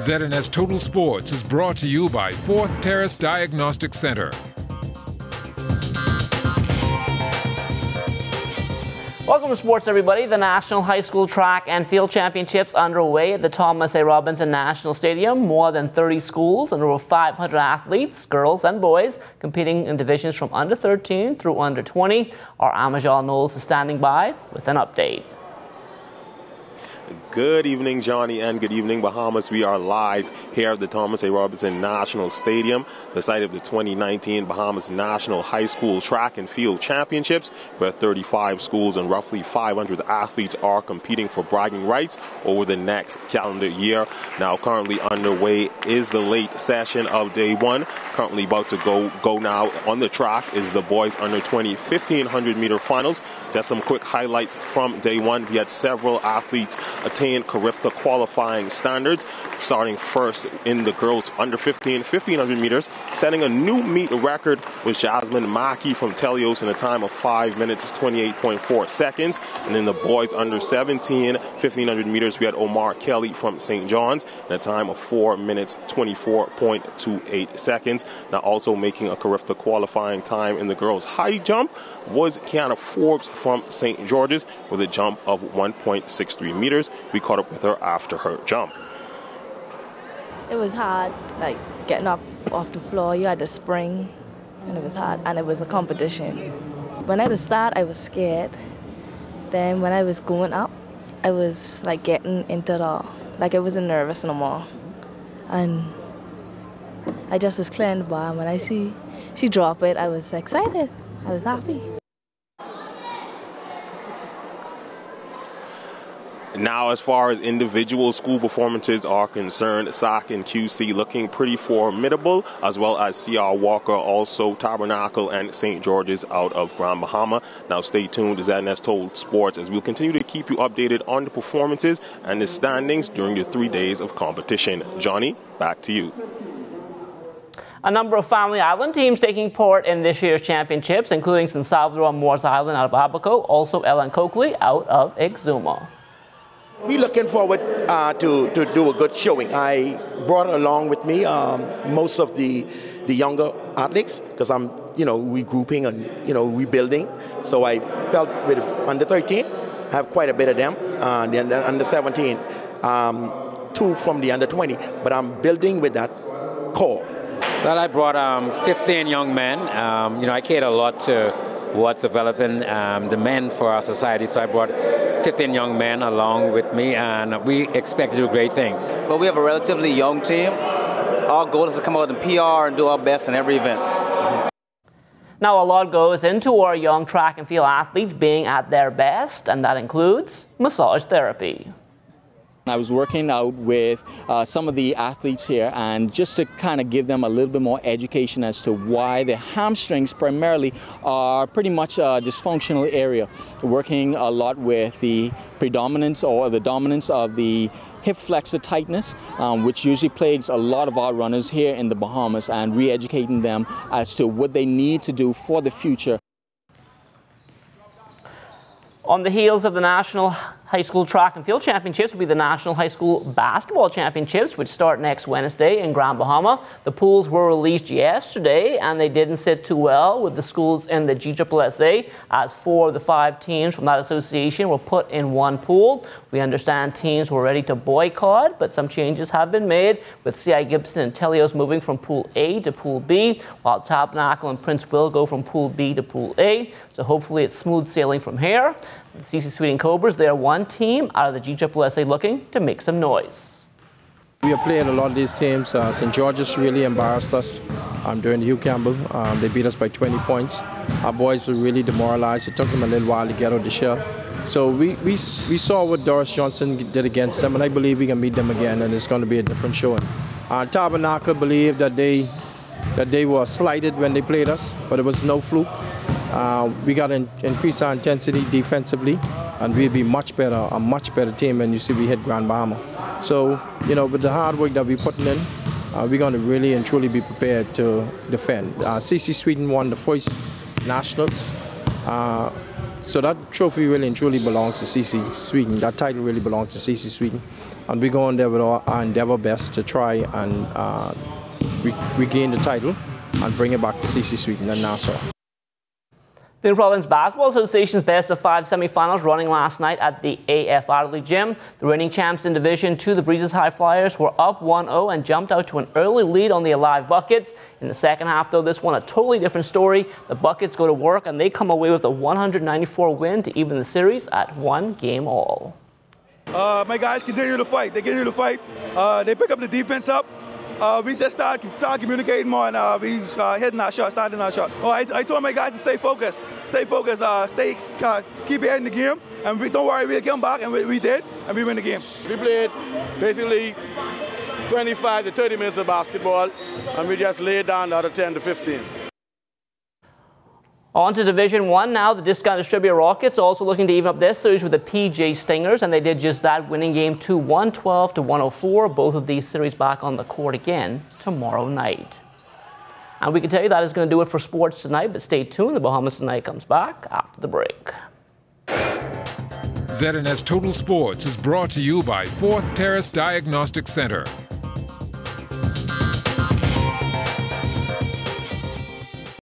ZNS Total Sports is brought to you by 4th Terrace Diagnostic Center. Welcome to sports, everybody. The National High School Track and Field Championships underway at the Thomas A. Robinson National Stadium. More than 30 schools and over 500 athletes, girls and boys, competing in divisions from under 13 through under 20. Our Amajal Knowles is standing by with an update. Good evening, Johnny, and good evening, Bahamas. We are live here at the Thomas A. Robinson National Stadium, the site of the 2019 Bahamas National High School Track and Field Championships, where 35 schools and roughly 500 athletes are competing for bragging rights over the next calendar year. Now, currently underway is the late session of day one. Currently about to go now on the track is the boys under 20 1500 meter finals. Just some quick highlights from day one. We had several athletes attain Carifta qualifying standards, starting first in the girls under 1500 meters. Setting a new meet record was Jasmine Mackey from Telios in a time of 5 minutes 28.4 seconds. And in the boys under 17 1500 meters, we had Omar Kelly from St. John's in a time of 4 minutes 24.28 seconds. Now also making a Carifta qualifying time in the girls high jump was Kiana Forbes from St. George's with a jump of 1.63 meters. We caught up with her after her jump. It was hard, like getting up off the floor. You had to spring, and it was hard, and it was a competition. When I had to start, I was scared. Then when I was going up, I was like getting into the, like I wasn't nervous no more. And I just was clearing the bar. When I see she drop it, I was excited. I was happy. Now, as far as individual school performances are concerned, SAC and QC looking pretty formidable, as well as C.R. Walker, also Tabernacle and St. George's out of Grand Bahama. Now, stay tuned to ZNS Total Sports as we'll continue to keep you updated on the performances and the standings during the 3 days of competition. Johnny, back to you. A number of Family Island teams taking part in this year's championships, including San Salvador on Moores Island out of Abaco, also Ellen Coakley out of Exuma. We're looking forward to do a good showing. I brought along with me most of the younger athletes because I'm, regrouping and, rebuilding. So I felt with under 13, I have quite a bit of them. And under 17, 2 from the under 20. But I'm building with that core. Well, I brought 15 young men. I cater a lot to what's developing the men for our society. So I brought 15 young men along with me, and we expect to do great things. But we have a relatively young team. Our goal is to come out in PR and do our best in every event. Now, a lot goes into our young track and field athletes being at their best, and that includes massage therapy. I was working out with some of the athletes here, and just to kind of give them a little bit more education as to why the hamstrings primarily are pretty much a dysfunctional area. Working a lot with the predominance or the dominance of the hip flexor tightness, which usually plagues a lot of our runners here in the Bahamas, and re-educating them as to what they need to do for the future. On the heels of the National High School Track and Field Championships will be the National High School Basketball Championships, which start next Wednesday in Grand Bahama. The pools were released yesterday, and they didn't sit too well with the schools in the GSSA, as 4 of the 5 teams from that association were put in one pool. We understand teams were ready to boycott, but some changes have been made, with C.I. Gibson and Telios moving from Pool A to Pool B, while Tabernacle and Prince Will go from Pool B to Pool A. So hopefully it's smooth sailing from here. The CC Sweeting Cobras, they are one team out of the GSSA looking to make some noise. We have played a lot of these teams. St. George's really embarrassed us during Hugh Campbell. They beat us by 20 points. Our boys were really demoralized. It took them a little while to get out the shell. So we saw what Doris Johnson did against them, and I believe we can meet them again, and it's going to be a different showing. Tabernacle believed that they were slighted when they played us, but it was no fluke. We got to increase our intensity defensively, and we'll be a much better team, and you see we hit Grand Bahama. So, with the hard work that we're putting in, we're going to really and truly be prepared to defend. CC Sweden won the first Nationals, so that trophy really and truly belongs to CC Sweden. That title really belongs to CC Sweden. and we go in there with our endeavor best to try and regain the title and bring it back to CC Sweeten and Nassau. The Province Basketball Association's best of 5 semi-finals running last night at the AF Adelaide Gym. The reigning champs in Division 2, the Breezes High Flyers, were up 1-0 and jumped out to an early lead on the Alive Buckets. In the second half, though, this one a totally different story. The Buckets go to work and they come away with a 194 win to even the series at 1 game all. My guys continue to fight. They continue to fight. They pick up the defense up. We just start communicating more, and we hitting our shot, starting our shot. I told my guys to stay focused, keep it in the game, and don't worry, we'll come back, and we did, and we win the game. We played basically 25 to 30 minutes of basketball, and we just laid down the other 10 to 15. On to Division 1 now. The Discount Distributor Rockets also looking to even up this series with the PJ Stingers, and they did just that, winning game 2 112 to 104. Both of these series back on the court again tomorrow night. And we can tell you that is going to do it for sports tonight, but stay tuned. The Bahamas Tonight comes back after the break. ZNS Total Sports is brought to you by 4th Terrace Diagnostic Center.